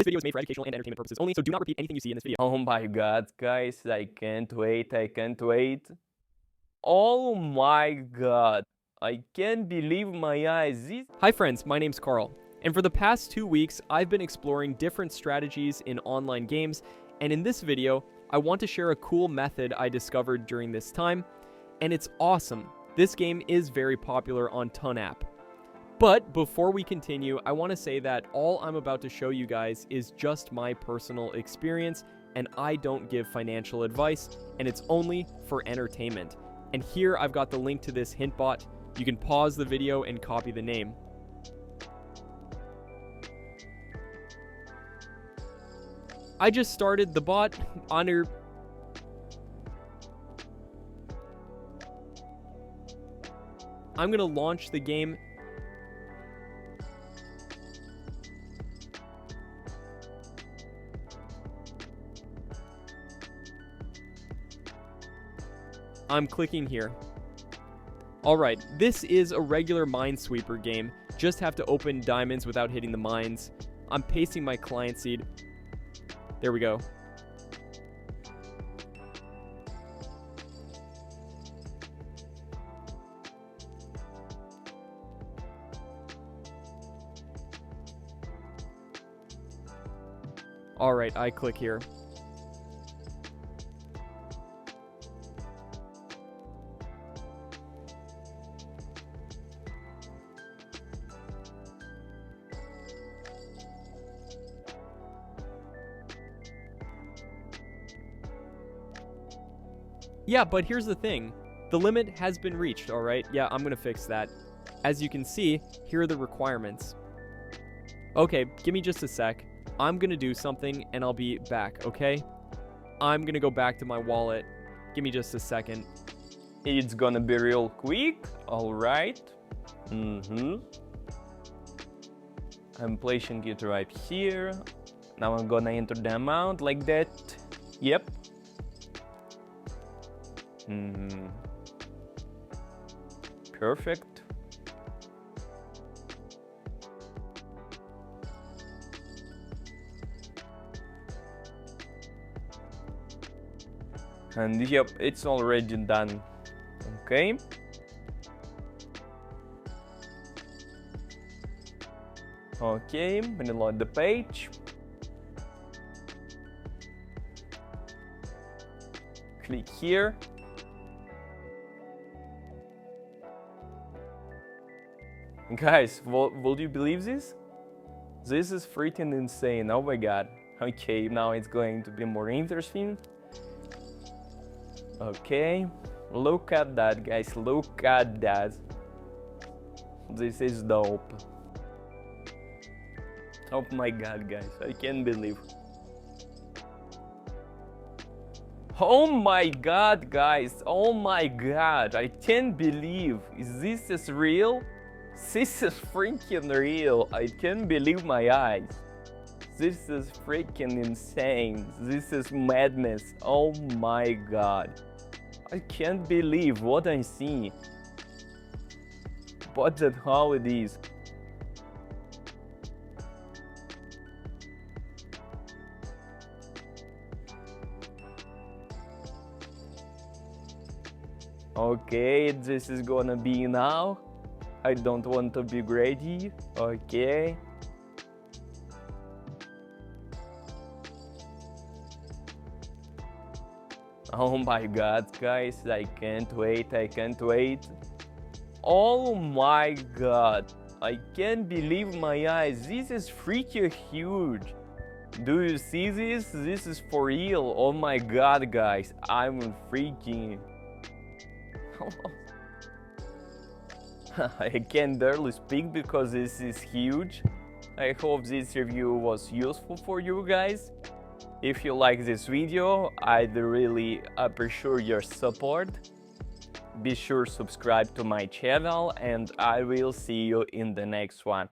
This video is made for educational and entertainment purposes only, so do not repeat anything you see in this video. Oh my god, guys, I can't wait, I can't wait. Oh my god, I can't believe my eyes. Hi friends, my name's Carl, and for the past 2 weeks, I've been exploring different strategies in online games, and in this video, I want to share a cool method I discovered during this time, and it's awesome. This game is very popular on TonApp. But before we continue, I want to say that all I'm about to show you guys is just my personal experience, and I don't give financial advice, and it's only for entertainment. And here I've got the link to this hint bot. You can pause the video and copy the name. I just started the bot under... I'm gonna launch the game. I'm clicking here. Alright, this is a regular Minesweeper game. Just have to open diamonds without hitting the mines. I'm pasting my client seed. There we go. Alright, I click here. Yeah, but here's the thing. The limit has been reached, alright? Yeah, I'm gonna fix that. As you can see, here are the requirements. Okay, give me just a sec. I'm gonna do something and I'll be back, okay? I'm gonna go back to my wallet. Give me just a second. It's gonna be real quick, alright. I'm placing it right here. Now I'm gonna enter the amount like that. Yep. Perfect. And yep, it's already done. Okay. Okay, reload the page. Click here. Guys, would you believe this? This is freaking insane. Oh my god. Okay, now it's going to be more interesting. Okay, look at that, guys. Look at that. This is dope. Oh my god, guys. I can't believe. Oh my god, guys. Oh my god. I can't believe. Is this real? This is freaking real. I can't believe my eyes. This is freaking insane. This is madness. Oh my god. I can't believe what I see. But that's how it is. Okay, this is gonna be now. I don't want to be greedy. Okay. Oh my god, guys, I can't wait, I can't wait. Oh my god, I can't believe my eyes. This is freaking huge. Do you see this? This is for real. Oh my god, guys, I'm freaking... I can barely speak because this is huge. I hope this review was useful for you guys. If you like this video, I'd really appreciate your support. Be sure to subscribe to my channel and I will see you in the next one.